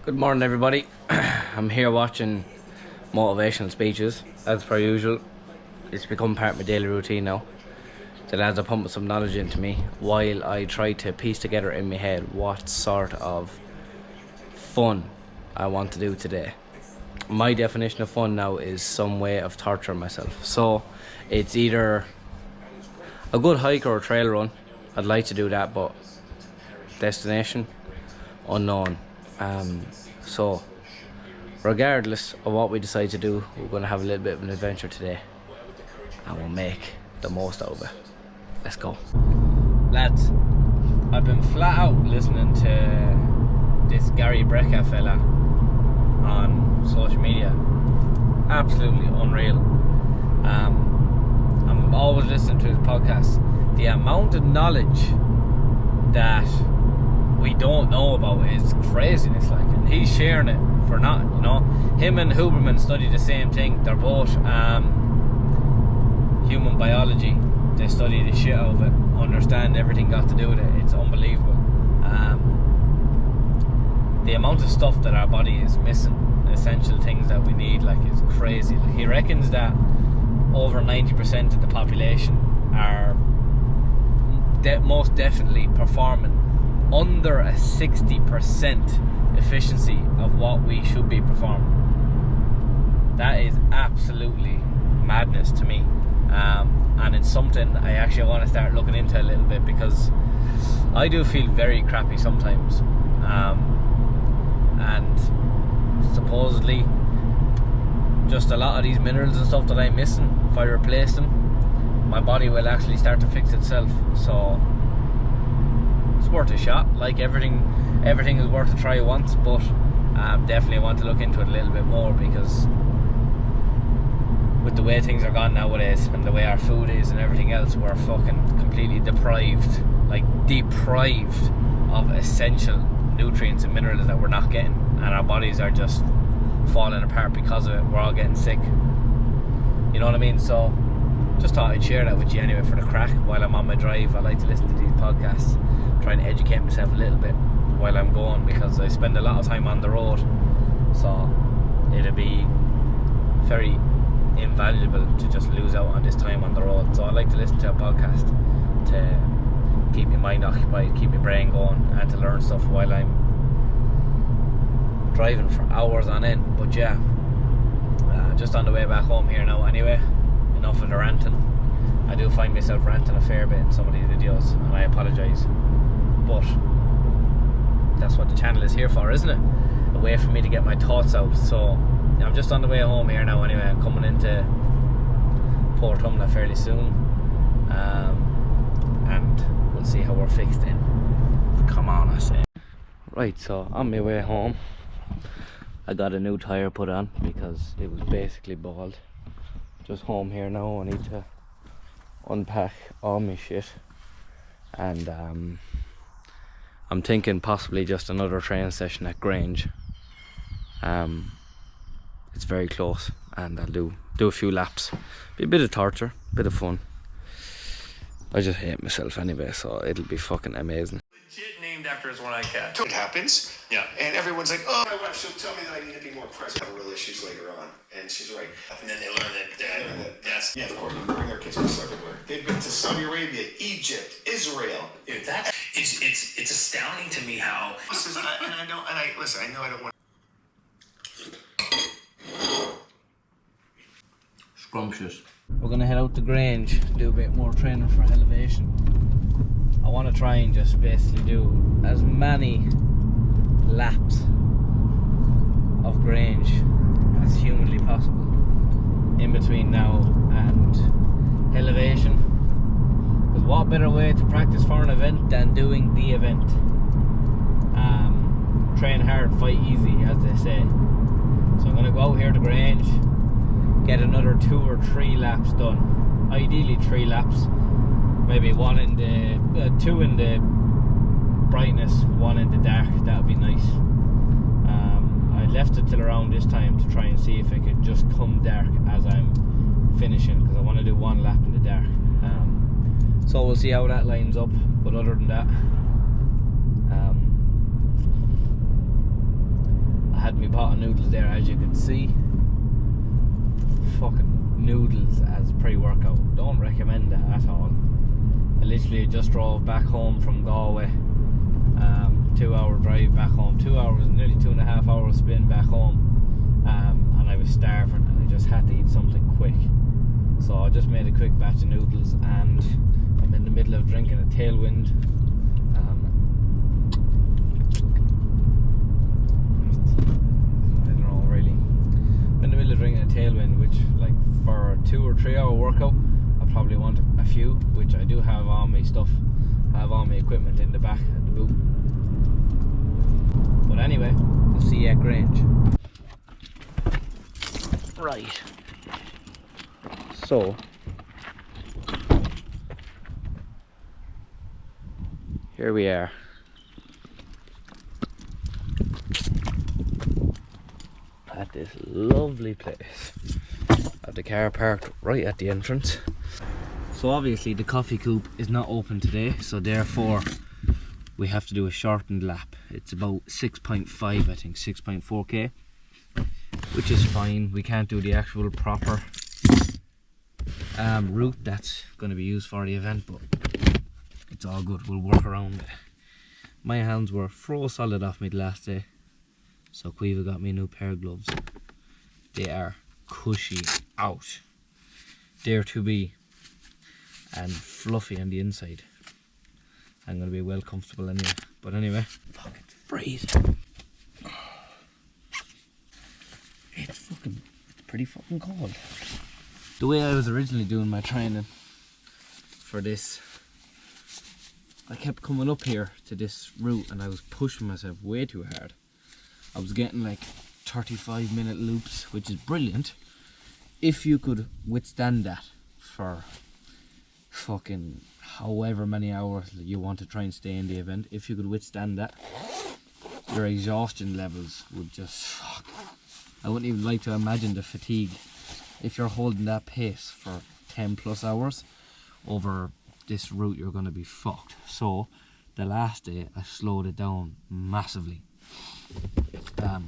Good morning, everybody. I'm here watching motivational speeches, as per usual. It's become part of my daily routine now. The lads are pumping some knowledge into me while I try to piece together in my head what sort of fun I want to do today. My definition of fun now is some way of torturing myself. So it's either a good hike or a trail run. I'd like to do that, but destination unknown. So regardless of what we decide to do, we're going to have a little bit of an adventure today and we'll make the most out of it. Let's go. Lads, I've been flat out listening to this Gary Brecka fella on social media. Absolutely unreal. I'm always listening to his podcast. The amount of knowledge that we don't know about is craziness, like, and he's sharing it for nothing, you know. Him and Huberman study the same thing. They're both human biology. They study the shit out of it, understand everything got to do with it. It's unbelievable. The amount of stuff that our body is missing, essential things that we need, like, is crazy. Like, he reckons that over 90% of the population are most definitely performing under a 60% efficiency of what we should be performing. That is absolutely madness to me, and it's something I actually want to start looking into a little bit, because I do feel very crappy sometimes, and supposedly just a lot of these minerals and stuff that I'm missing, if I replace them, my body will actually start to fix itself. So it's worth a shot. Like everything is worth a try once, but definitely want to look into it a little bit more, because with the way things are gone nowadays and the way our food is and everything else, we're fucking completely deprived of essential nutrients and minerals that we're not getting, and our bodies are just falling apart because of it. We're all getting sick, you know what I mean? So just thought I'd share that with you anyway for the crack. While I'm on my drive, I like to listen to these podcasts, try and educate myself a little bit while I'm going, because I spend a lot of time on the road, so it'd be very invaluable to just lose out on this time on the road. So I like to listen to a podcast to keep my mind occupied, keep my brain going, and to learn stuff while I'm driving for hours on end. But yeah, just on the way back home here now anyway. Enough of the ranting. I do find myself ranting a fair bit in some of these videos, and I apologise, but that's what the channel is here for, isn't it? A way for me to get my thoughts out. So I'm just on the way home here now anyway. I'm coming into Port Humla fairly soon, and we'll see how we're fixed in. Come on, I say. Right, so on my way home, I got a new tyre put on because it was basically bald. Just home here now. I need to unpack all my shit, and I'm thinking possibly just another training session at Grange. It's very close, and I'll do a few laps. Be a bit of torture, bit of fun. I just hate myself anyway, so it'll be fucking amazing. Legit named after his one-eyed cat. It happens. Yeah. And everyone's like, oh, my wife, she'll tell me that I need to be more present. Have real issues later on. And she's right. And then they learn that that's... Yeah, of course, we bring our kids to everywhere. They've been to Saudi Arabia, Egypt, Israel. Dude, that's... It's astounding to me how... Listen, I know I don't want... Scrumptious. We're gonna head out to Grange, do a bit more training for Hellevation. I want to try and just basically do as many laps of Grange as humanly possible in between now and Hellevation. Because what better way to practice for an event than doing the event? Train hard, fight easy, as they say. So I'm gonna go out here to Grange, get another 2 or 3 laps done. Ideally 3 laps, maybe 2 in the brightness, 1 in the dark. That would be nice. I left it till around this time to try and see if it could just come dark as I'm finishing, because I want to do 1 lap in the dark. So we'll see how that lines up, but other than that, had me pot of noodles there, as you can see. Fucking noodles as pre-workout. Don't recommend that at all. I literally just drove back home from Galway. 2-hour drive back home. 2 hours, nearly 2.5 hours spin back home. And I was starving and I just had to eat something quick. So I just made a quick batch of noodles, and I'm in the middle of drinking a Tailwind. I don't know really. I'm in the middle of drinking a Tailwind, which, like, for a 2 or 3 hour workout, I probably want a few, which I do have all my stuff, have all my equipment in the back of the boot. But anyway, we'll see you at Grange. Right. So, here we are. At this lovely place. Have the car parked right at the entrance. So obviously the coffee coupe is not open today, so therefore we have to do a shortened lap. It's about 6.5, I think, 6.4k, which is fine. We can't do the actual proper route that's going to be used for the event, but it's all good. We'll work around it. My hands were froze solid off me the last day, so Quiva got me a new pair of gloves. They are cushy out. They're to be, and fluffy on the inside. I'm going to be well comfortable anyway. But anyway, fucking freezing. It's pretty fucking cold. The way I was originally doing my training for this, I kept coming up here to this route and I was pushing myself way too hard. I was getting like 35-minute loops, which is brilliant if you could withstand that for fucking however many hours you want to try and stay in the event. If you could withstand that, your exhaustion levels would just fuck. I wouldn't even like to imagine the fatigue if you're holding that pace for 10 plus hours over this route. You're going to be fucked. So the last day I slowed it down massively.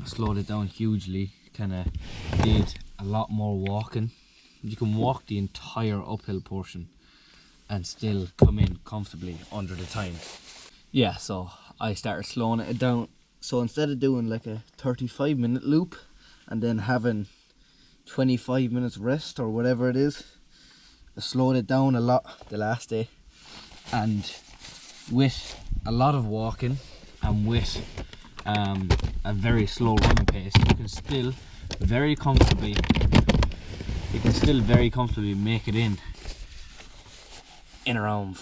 Slowed it down hugely. Kind of did a lot more walking. You can walk the entire uphill portion and still come in comfortably under the time. Yeah, so I started slowing it down. So instead of doing like a 35-minute loop and then having 25 minutes rest or whatever it is, I slowed it down a lot the last day, and with a lot of walking and with a very slow running pace, you can still very comfortably make it in around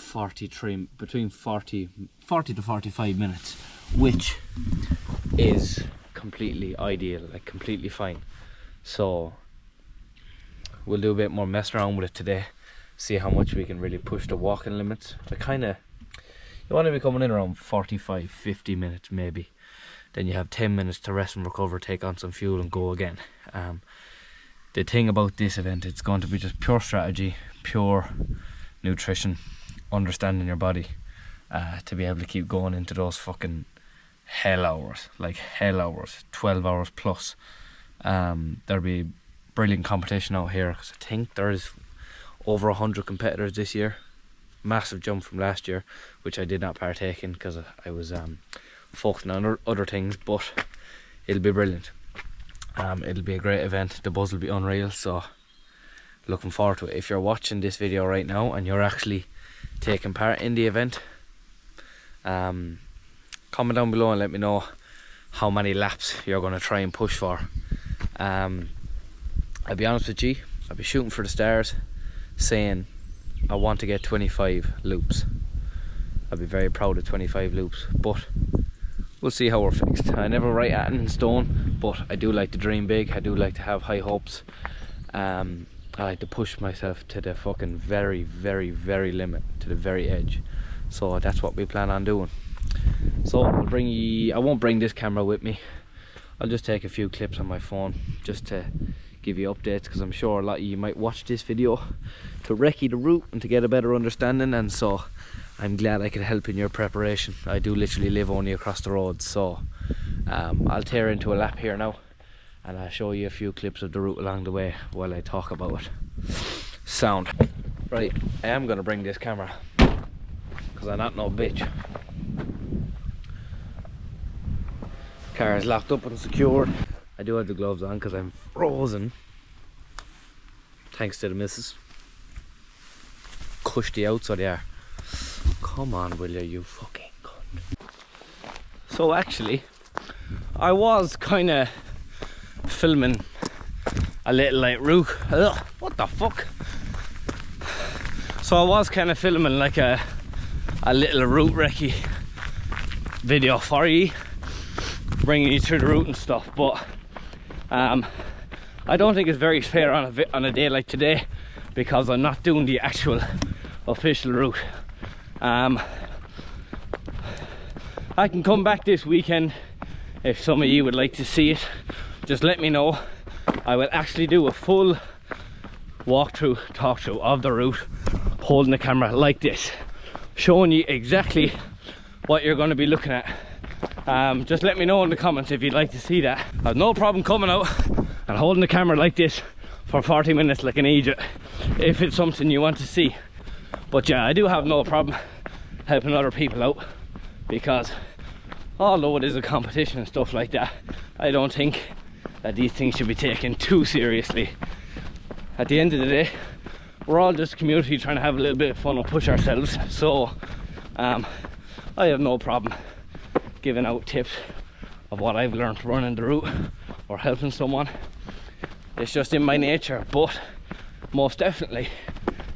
between 40 to 45 minutes, which is completely ideal, like completely fine. So we'll do a bit more mess around with it today, see how much we can really push the walking limits. You want to be coming in around 45-50 minutes maybe. Then you have 10 minutes to rest and recover, take on some fuel and go again. The thing about this event, it's going to be just pure strategy, pure nutrition, understanding your body, to be able to keep going into those fucking hell hours, like hell hours, 12 hours plus. There'll be brilliant competition out here, because I think there's over 100 competitors this year. Massive jump from last year, which I did not partake in because I was focusing on other things, but it'll be brilliant. It'll be a great event. The buzz will be unreal, so looking forward to it. If you're watching this video right now and you're actually taking part in the event, comment down below and let me know how many laps you're going to try and push for. I'll be honest with you, I'll be shooting for the stars, saying I want to get 25 loops. I'll be very proud of 25 loops, but we'll see how we're fixed. I never write anything in stone, but I do like to dream big. I do like to have high hopes. I like to push myself to the fucking very, very, very limit, to the very edge. So that's what we plan on doing. So I won't bring this camera with me. I'll just take a few clips on my phone just to give you updates, because I'm sure a lot of you might watch this video to recce the route and to get a better understanding, and so I'm glad I could help in your preparation. I do literally live only across the road, so I'll tear into a lap here now and I'll show you a few clips of the route along the way while I talk about it. Sound. Right, I am going to bring this camera because I'm not no bitch. Car is locked up and secured. I do have the gloves on because I'm frozen. Thanks to the missus. Cush the out so they are. Come on, will you fucking cunt. So actually, I was kind of filming a little like route. Ugh, what the fuck? So I was kind of filming like a little route recce video for you, bringing you through the route and stuff, but I don't think it's very fair on a day like today, because I'm not doing the actual official route. I can come back this weekend if some of you would like to see it. Just let me know. I will actually do a full walkthrough, talkthrough of the route, holding the camera like this, showing you exactly what you're going to be looking at. Just let me know in the comments if you'd like to see that. I have no problem coming out and holding the camera like this for 40 minutes like an idiot if it's something you want to see. But yeah, I do have no problem helping other people out, because although it is a competition and stuff like that, I don't think that these things should be taken too seriously. At the end of the day, we're all just a community trying to have a little bit of fun and push ourselves. So I have no problem giving out tips of what I've learned running the route or helping someone. It's just in my nature. But most definitely,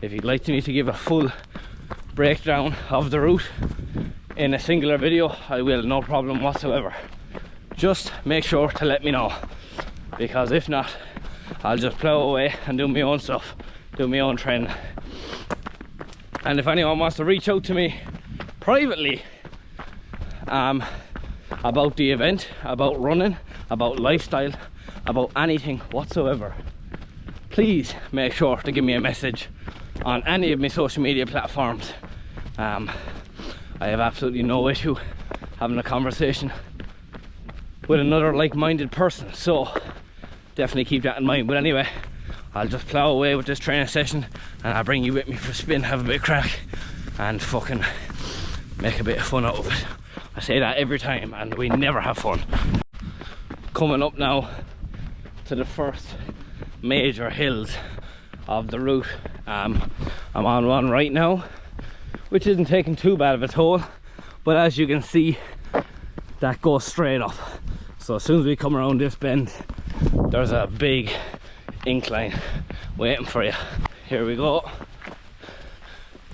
if you'd like me to give a full breakdown of the route in a singular video, I will, no problem whatsoever. Just make sure to let me know, because if not, I'll just plow away and do my own stuff, do my own training. And if anyone wants to reach out to me privately about the event, about running, about lifestyle, about anything whatsoever, please make sure to give me a message on any of my social media platforms. I have absolutely no issue having a conversation with another like-minded person, so definitely keep that in mind. But anyway, I'll just plow away with this training session and I'll bring you with me for a spin, have a bit of crack and fucking make a bit of fun out of it. I say that every time and we never have fun. Coming up now to the first major hills of the route. I'm on one right now, which isn't taking too bad of a toll, but as you can see, that goes straight up. So as soon as we come around this bend, there's a big incline waiting for you. Here we go.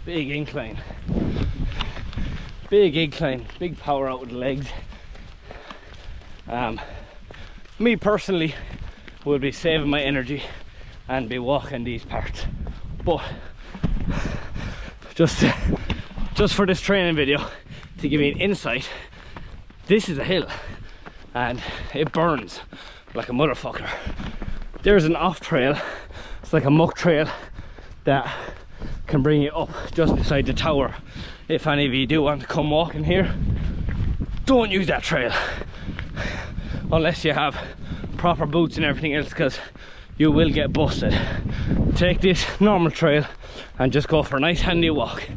Big incline. Big incline, big power out with the legs. Me personally would be saving my energy and be walking these parts, but just for this training video, to give you an insight, this is a hill and it burns like a motherfucker. There's an off trail, it's like a muck trail that can bring you up just beside the tower. If any of you do want to come walking here, don't use that trail unless you have proper boots and everything else, because you will get busted. Take this normal trail and just go for a nice handy walk.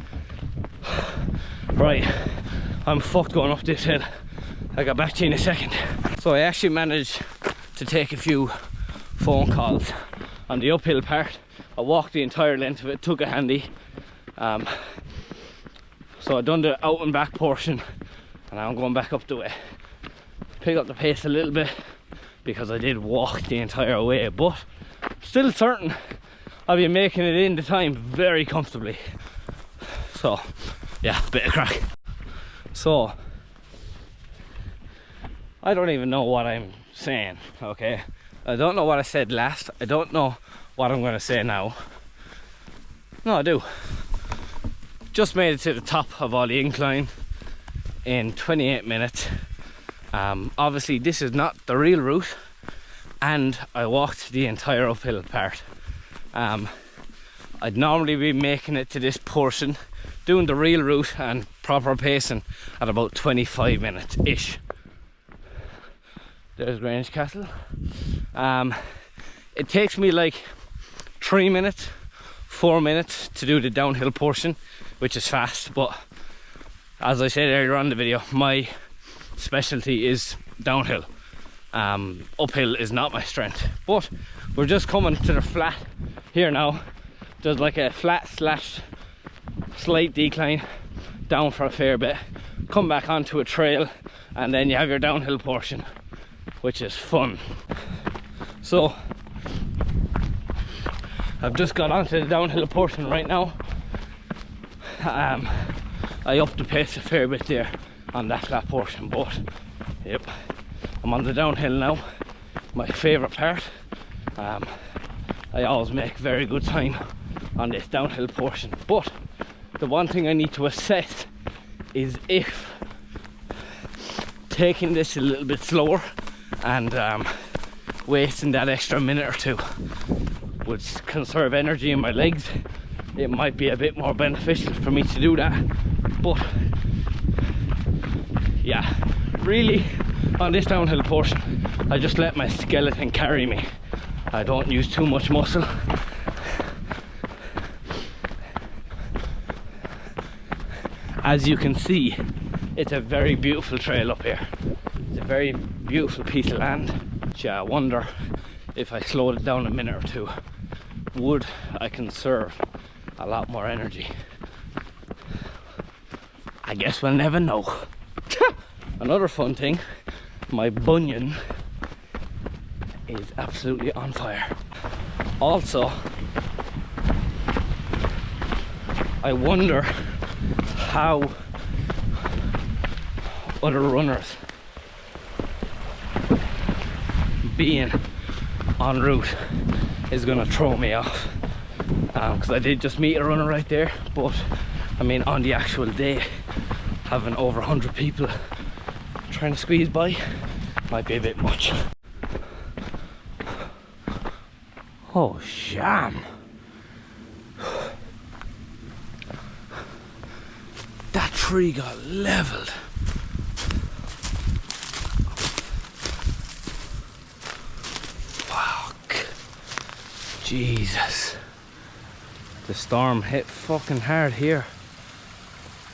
Right, I'm fucked going up this hill. I'll get back to you in a second. So I actually managed to take a few phone calls on the uphill part. I walked the entire length of it, took a handy. So I've done the out and back portion and now I'm going back up the way. Pick up the pace a little bit because I did walk the entire way, but still certain I'll be making it in the time very comfortably. So yeah, bit of crack. So I don't even know what I'm saying, okay? I don't know what I said last. I don't know what I'm going to say now. No, I do. Just made it to the top of all the incline in 28 minutes. Obviously this is not the real route and I walked the entire uphill part. I'd normally be making it to this portion, doing the real route and proper pacing, at about 25 minutes ish. There's Grange Castle. It takes me like 3 minutes, 4 minutes to do the downhill portion, which is fast, but as I said earlier on in the video, my specialty is downhill. Uphill is not my strength. But we're just coming to the flat here now. There's like a flat slash slight decline down for a fair bit, come back onto a trail, and then you have your downhill portion, which is fun. So I've just got onto the downhill portion right now. I upped the pace a fair bit there on that flat portion, but yep, I'm on the downhill now. My favourite part. I always make very good time on this downhill portion, but the one thing I need to assess is if taking this a little bit slower and wasting that extra minute or two would conserve energy in my legs. It might be a bit more beneficial for me to do that, but yeah, really on this downhill portion I just let my skeleton carry me. I don't use too much muscle. As you can see, it's a very beautiful trail up here. It's a very beautiful piece of land. Yeah, I wonder if I slowed it down a minute or two, would I conserve a lot more energy? I guess we'll never know. Another fun thing, my bunion is absolutely on fire. Also, I wonder how other runners being en route is gonna throw me off, because I did just meet a runner right there, but I mean on the actual day having over 100 people trying to squeeze by might be a bit much. Oh sham, that tree got leveled. Fuck, Jesus, the storm hit fucking hard here.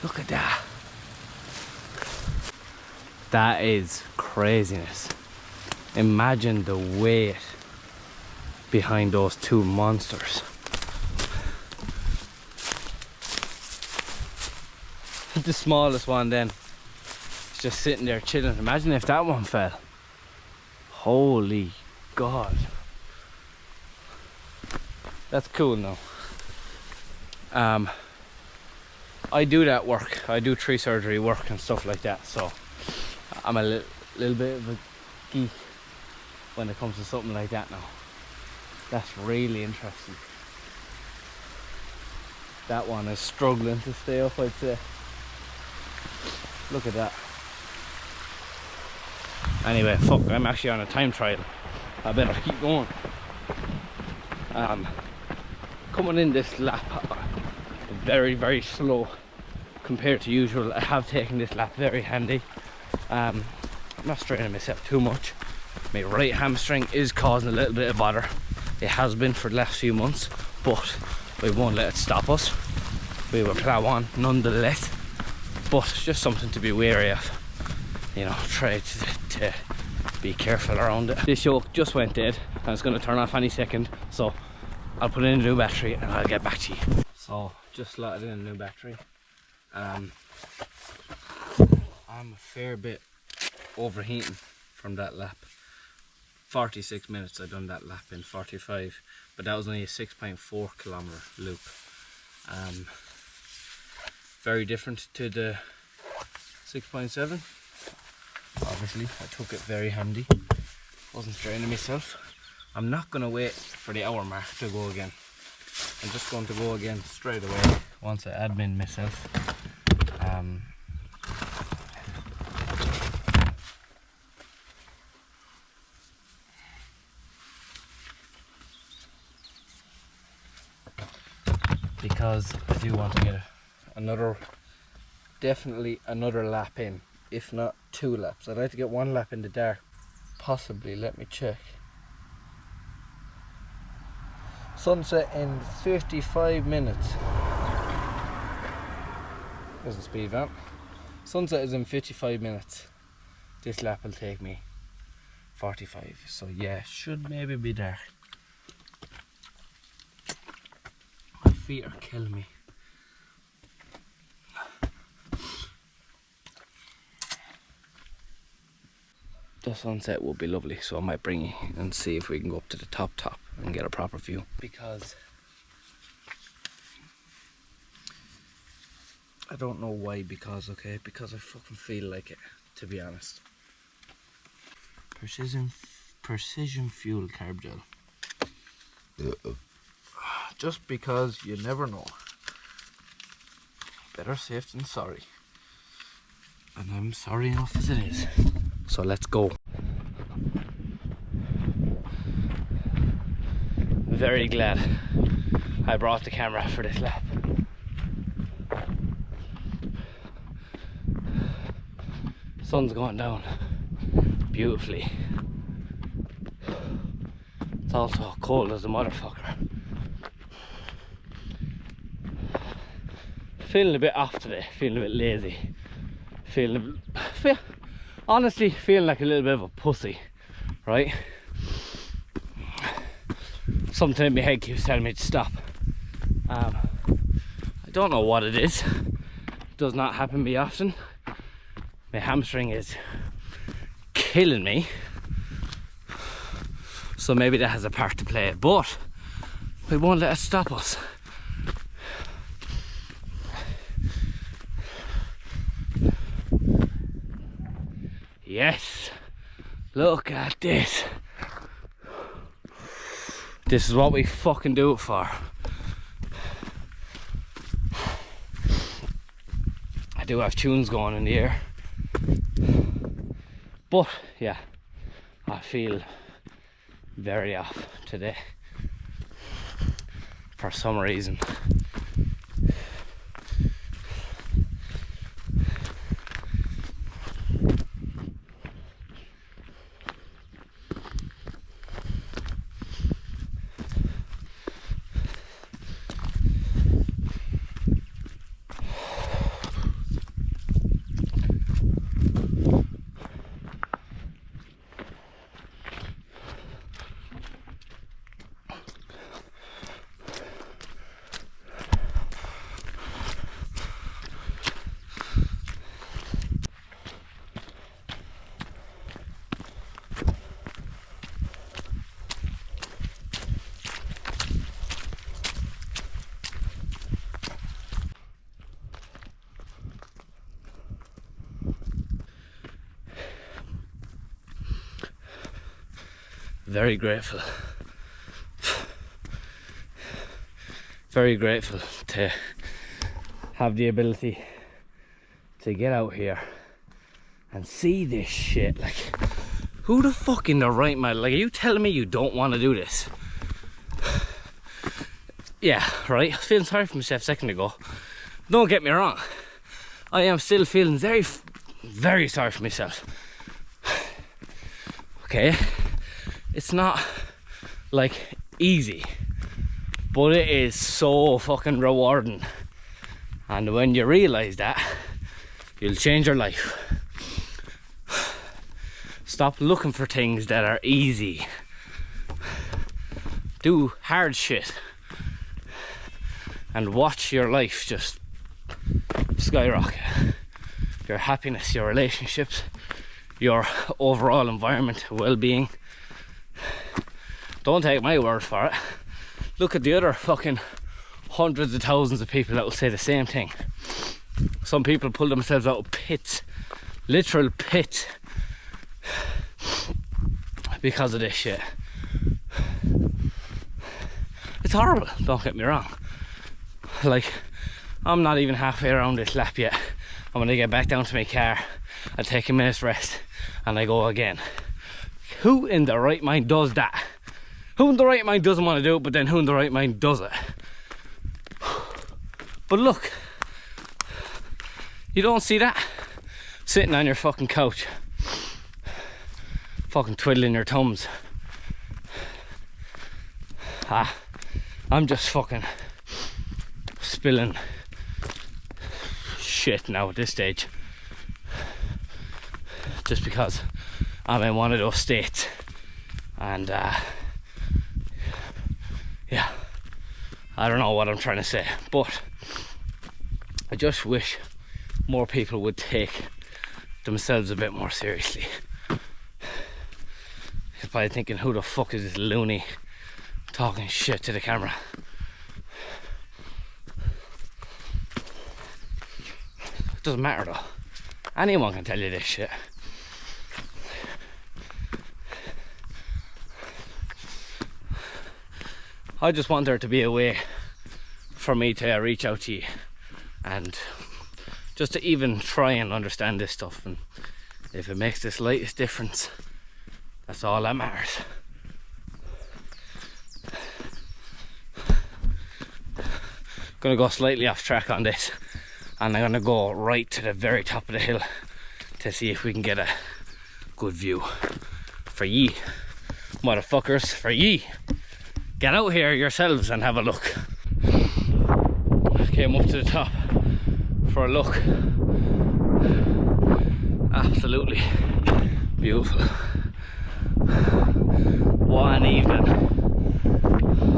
Look at that. That is craziness. Imagine the weight behind those two monsters. The smallest one then is just sitting there chilling. Imagine if that one fell. Holy God. That's cool now. I do that work. I do tree surgery work and stuff like that, so I'm a little bit of a geek when it comes to something like that now. That's really interesting. That one is struggling to stay up, I'd say. Look at that. Anyway, fuck, I'm actually on a time trial. I better keep going. Coming in this lap very, very slow compared to usual. I have taken this lap very handy. I'm not straining myself too much. My right hamstring is causing a little bit of bother. It has been for the last few months, but we won't let it stop us. We will plough on nonetheless, but it's just something to be wary of. You know, try to be careful around it. This yoke just went dead and it's going to turn off any second, so I'll put in a new battery and I'll get back to you. So just slotted in a new battery. I'm a fair bit overheating from that lap. 46 minutes I done that lap in 45, but that was only a 6.4 kilometer loop. Very different to the 6.7. Obviously I took it very handy, wasn't straining myself. I'm not going to wait for the hour mark to go again. I'm just going to go again straight away once I admin myself. because I do want to get definitely another lap in, if not 2 laps. I'd like to get 1 lap in the dark, possibly. Let me check. Sunset in 55 minutes. There's a speed van. Sunset is in 55 minutes. This lap will take me 45. So yeah, should maybe be dark. My feet are killing me. The sunset will be lovely, so I might bring you and see if we can go up to the top and get a proper view. Because I don't know why, because I fucking feel like it, to be honest. Precision fuel carb gel. Just because you never know. Better safe than sorry. And I'm sorry enough as it is. So let's go. Very glad I brought the camera for this lap. Sun's going down beautifully. It's also cold as a motherfucker. Feeling a bit off today, feeling a bit lazy. Honestly, feeling like a little bit of a pussy, right? Something in my head keeps telling me to stop. I don't know what it is. It does not happen to me often. My hamstring is killing me, so maybe that has a part to play, but we won't let it stop us. Yes, look at this. This is what we fucking do it for. I do have tunes going in the air, but yeah, I feel very off today for some reason. Very grateful. Very grateful to have the ability to get out here and see this shit. Like, who the fuck in the right mind? Like, are you telling me you don't want to do this? Yeah, right. I was feeling sorry for myself a second ago. Don't get me wrong. I am still feeling very sorry for myself. Okay. It's not like easy, but it is so fucking rewarding. And when you realise that, you'll change your life. Stop looking for things that are easy. Do hard shit. And watch your life just skyrocket. Your happiness, your relationships, your overall environment, well-being. Don't take my word for it. Look at the other fucking hundreds of thousands of people that will say the same thing. Some people pull themselves out of pits, literal pits, because of this shit. It's horrible, don't get me wrong. Like, I'm not even halfway around this lap yet. I'm gonna get back down to my car, I take a minute's rest, and I go again. Who in the right mind does that? Who in the right mind doesn't want to do it, but then who in the right mind does it? But look, you don't see that sitting on your fucking couch, fucking twiddling your thumbs. I'm just fucking spilling shit now at this stage, just because I'm in one of those states. And yeah, I don't know what I'm trying to say, but I just wish more people would take themselves a bit more seriously. You're probably thinking, who the fuck is this loony talking shit to the camera? It doesn't matter though. Anyone can tell you this shit. I just want there to be a way for me to reach out to you and just to even try and understand this stuff, and if it makes the slightest difference, that's all that matters. Gonna go slightly off track on this, and I'm gonna go right to the very top of the hill to see if we can get a good view for ye motherfuckers, for ye. Get out here yourselves and have a look. Came up to the top for a look. Absolutely beautiful. What an evening.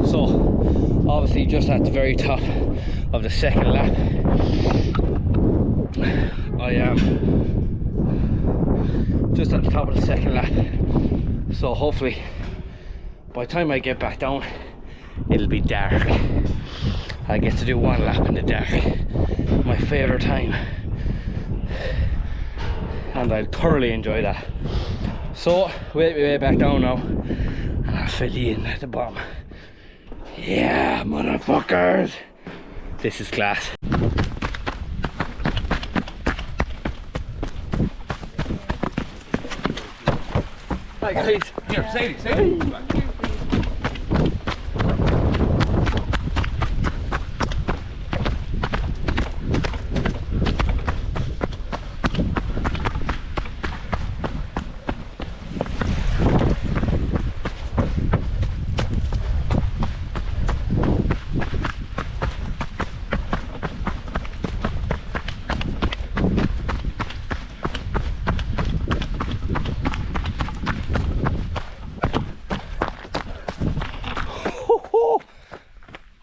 So obviously just at the very top of the second lap, I am just at the top of the second lap, so hopefully by the time I get back down it'll be dark. I get to do one lap in the dark, my favourite time, and I'll thoroughly enjoy that. So wait me way back down now, and I'll fill you in at the bottom. Yeah, motherfuckers, this is class. Hi guys, here, Sadie.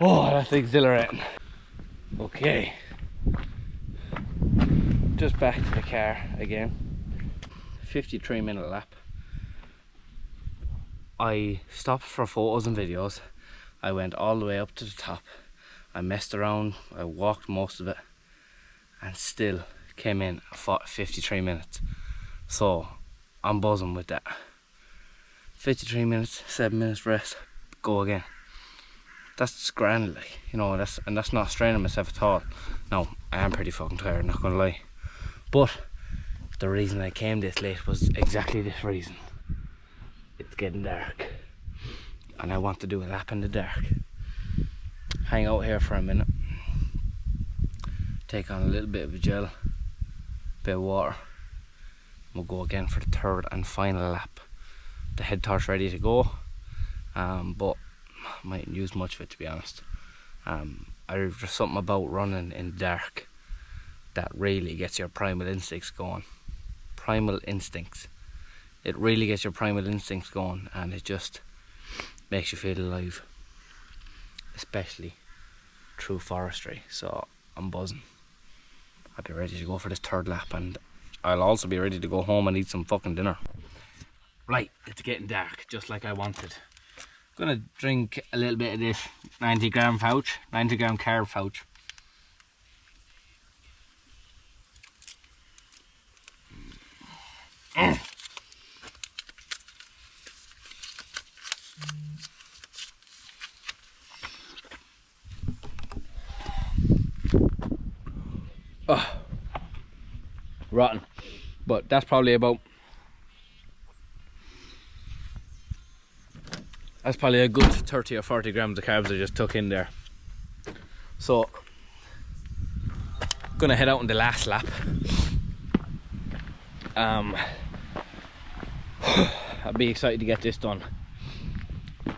Oh, that's exhilarating. Okay, just back to the car again. 53-minute lap. I stopped for photos and videos. I went all the way up to the top. I messed around, I walked most of it, and still came in at 53 minutes. So I'm buzzing with that. 53 minutes, 7 minutes rest, go again. That's grand, like, you know, that's not straining myself at all. No, I am pretty fucking tired, not gonna lie. But the reason I came this late was exactly this reason. It's getting dark, and I want to do a lap in the dark. Hang out here for a minute, take on a little bit of a gel, bit of water. We'll go again for the third and final lap. The head torch ready to go, but I mightn't use much of it, to be honest. There's just something about running in the dark that really gets your primal instincts going. Primal instincts. It really gets your primal instincts going, and it just makes you feel alive, especially through forestry. So I'm buzzing. I'll be ready to go for this third lap, and I'll also be ready to go home and eat some fucking dinner. Right, it's getting dark, just like I wanted. I'm gonna drink a little bit of this 90-gram pouch, 90-gram carb pouch. Oh, rotten, but that's probably about, that's probably a good 30 or 40 grams of carbs I just took in there. So Gonna head out on the last lap. I'd be excited to get this done.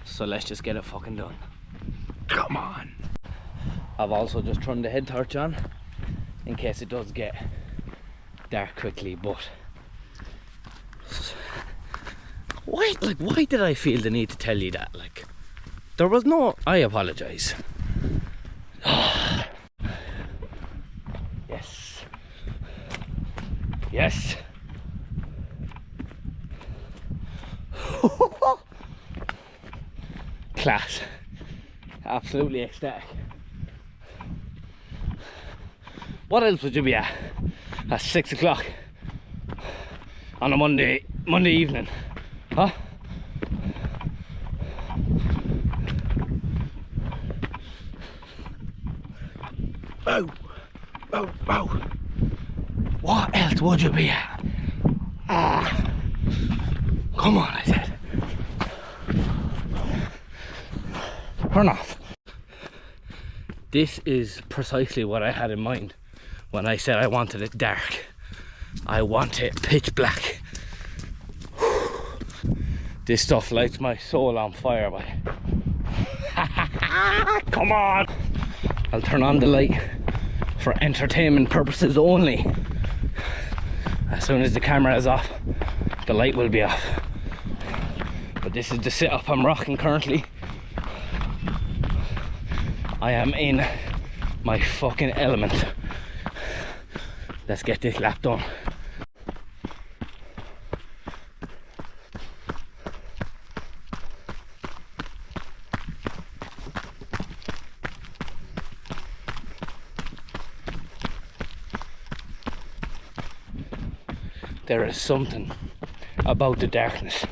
So let's just get it fucking done. Come on. I've also just turned the head torch on in case it does get dark quickly, but why did I feel the need to tell you that? Like, there was no, I apologize. Yes. Yes. Class. Absolutely ecstatic. What else would you be at 6 o'clock on a Monday evening? Huh? Oh, oh, oh. What else would you be at? Ah. Come on, I said. Turn off. This is precisely what I had in mind when I said I wanted it dark. I want it pitch black. This stuff lights my soul on fire, boy. Come on! I'll turn on the light for entertainment purposes only. As soon as the camera is off, the light will be off. But this is the setup I'm rocking currently. I am in my fucking element. Let's get this lap done. There is something about the darkness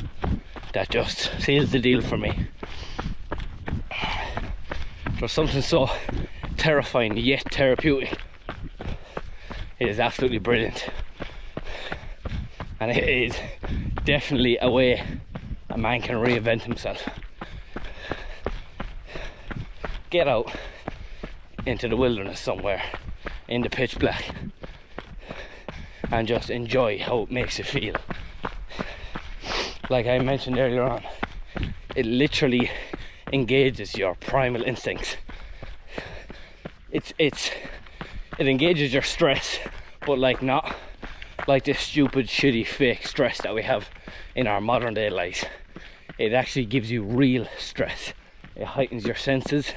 that just seals the deal for me. There's something so terrifying yet therapeutic. It is absolutely brilliant, and it is definitely a way a man can reinvent himself. Get out into the wilderness somewhere in the pitch black and just enjoy how it makes you feel. Like I mentioned earlier on, it literally engages your primal instincts. It engages your stress, but like not like this stupid shitty fake stress that we have in our modern day lives. It actually gives you real stress. It heightens your senses,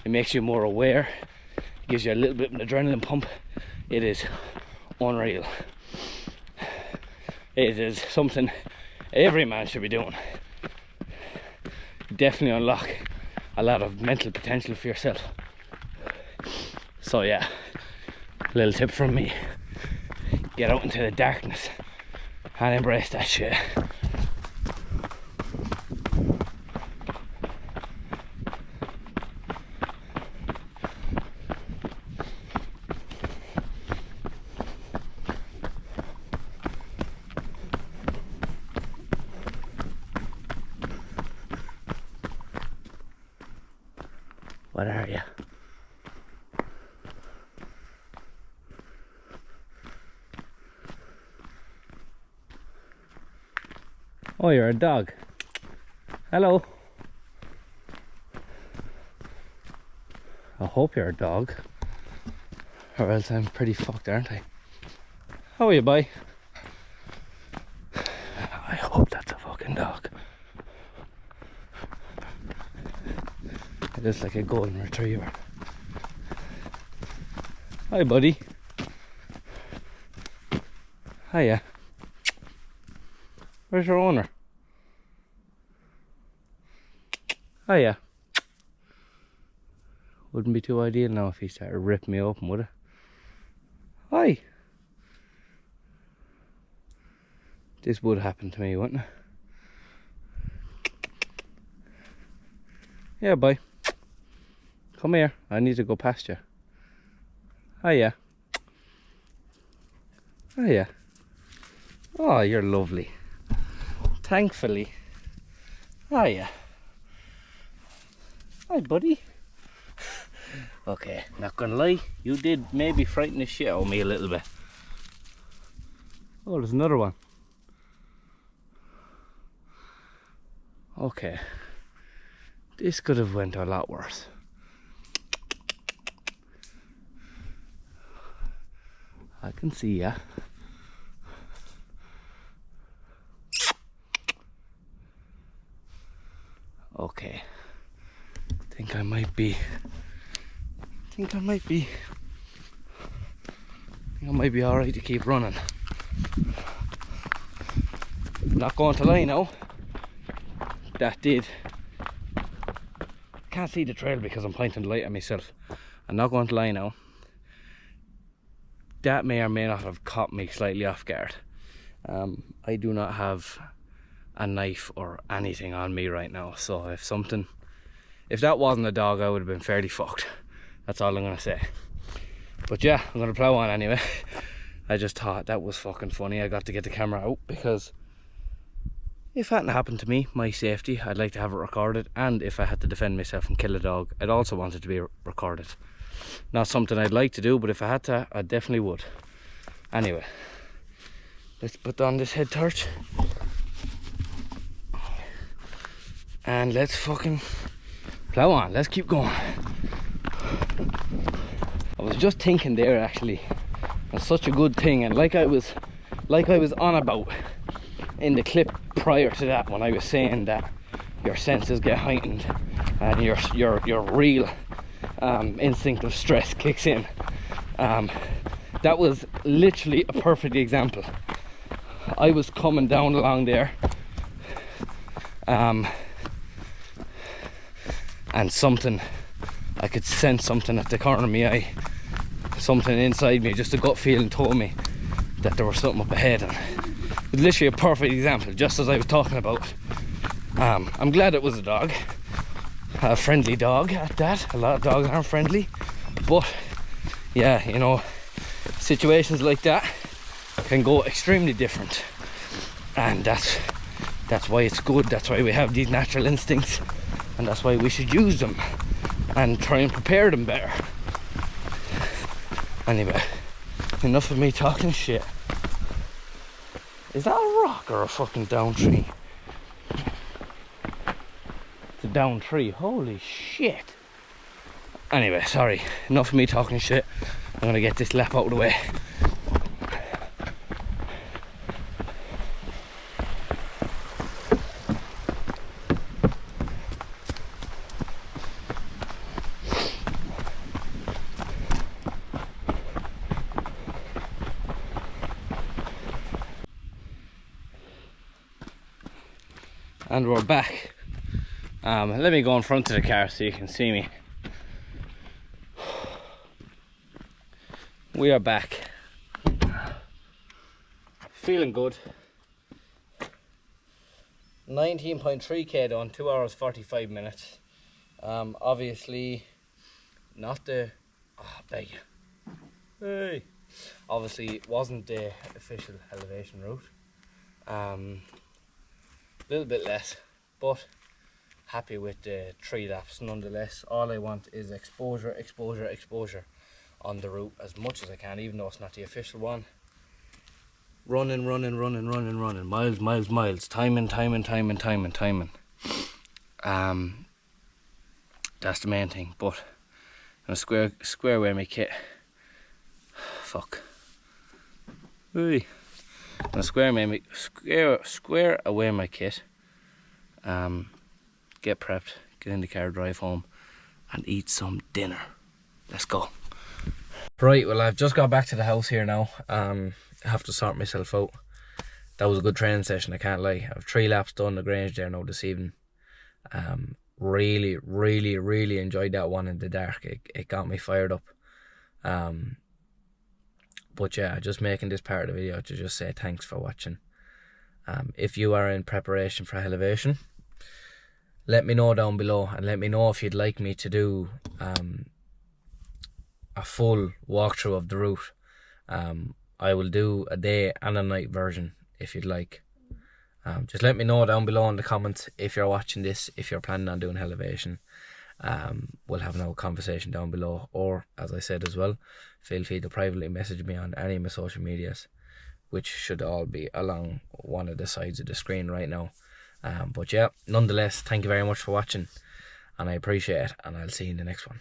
it makes you more aware, it gives you a little bit of an adrenaline pump. It is unreal. It is something every man should be doing. Definitely unlock a lot of mental potential for yourself. So yeah, little tip from me: get out into the darkness and embrace that shit. What are you? Oh, you're a dog. Hello. I hope you're a dog, or else I'm pretty fucked, aren't I? How are you, boy? I hope that's a fucking dog. It looks like a golden retriever. Hi, buddy. Hiya. Where's your owner? Hiya. Wouldn't be too ideal now if he started ripping me open, would it? Hi. This would happen to me, wouldn't it? Yeah, boy. Come here. I need to go past you. Hiya. Hiya. Oh, you're lovely. Thankfully. Hiya. Hi, buddy. Okay, not gonna lie, you did maybe frighten the shit out of me a little bit. Oh, there's another one. Okay, this could have went a lot worse. I can see ya. Okay, I think I might be alright to keep running. Not going to lie now, that did, can't see the trail because I'm pointing the light at myself. I'm not going to lie now, that may or may not have caught me slightly off guard. I do not have a knife or anything on me right now, so if that wasn't a dog, I would have been fairly fucked. That's all I'm gonna say. But yeah, I'm gonna plow on anyway. I just thought that was fucking funny. I got to get the camera out because if that hadn't happened to me, my safety, I'd like to have it recorded, and if I had to defend myself and kill a dog, I'd also want it to be recorded. Not something I'd like to do, but if I had to, I definitely would. Anyway, let's put on this head torch and let's fucking plow on. Let's keep going. I was just thinking there, actually, it's such a good thing, and like I was on about in the clip prior to that, when I was saying that your senses get heightened and your real instinct of stress kicks in. That was literally a perfect example. I was coming down along there, and something, I could sense something at the corner of my eye, something inside me, just a gut feeling told me that there was something up ahead, and it was literally a perfect example, just as I was talking about. I'm glad it was a dog, a friendly dog at that. A lot of dogs aren't friendly, but yeah, you know, situations like that can go extremely different, and that's why it's good. That's why we have these natural instincts, and that's why we should use them and try and prepare them better. Anyway, enough of me talking shit. Is that a rock or a fucking down tree? It's a down tree, holy shit. Anyway, sorry, enough of me talking shit. I'm gonna get this lap out of the way. And we're back. Let me go in front of the car so you can see me. We are back. Feeling good. 19.3k done, 2 hours 45 minutes. Obviously not the beg you. Hey. Obviously it wasn't the official Hellevation route. Little bit less, but happy with the 3 laps nonetheless. All I want is exposure on the route as much as I can, even though it's not the official one. Running, miles, timing. That's the main thing. But I'm gonna square away my kit. Fuck. Ooh. I'm gonna square away my kit, get prepped, get in the car, drive home and eat some dinner. Let's go. Right, well, I've just got back to the house here now. I have to sort myself out. That was a good training session, I can't lie. I've 3 laps done the Grange there now this evening. Really enjoyed that one in the dark. It got me fired up. But yeah, just making this part of the video to just say thanks for watching. If you are in preparation for Hellevation, let me know down below, and let me know if you'd like me to do a full walkthrough of the route. I will do a day and a night version if you'd like. Just let me know down below in the comments if you're watching this, if you're planning on doing Hellevation, we'll have no conversation down below, or as I said as well, feel free to privately message me on any of my social medias, which should all be along one of the sides of the screen right now. But yeah, nonetheless, thank you very much for watching, and I appreciate it, and I'll see you in the next one.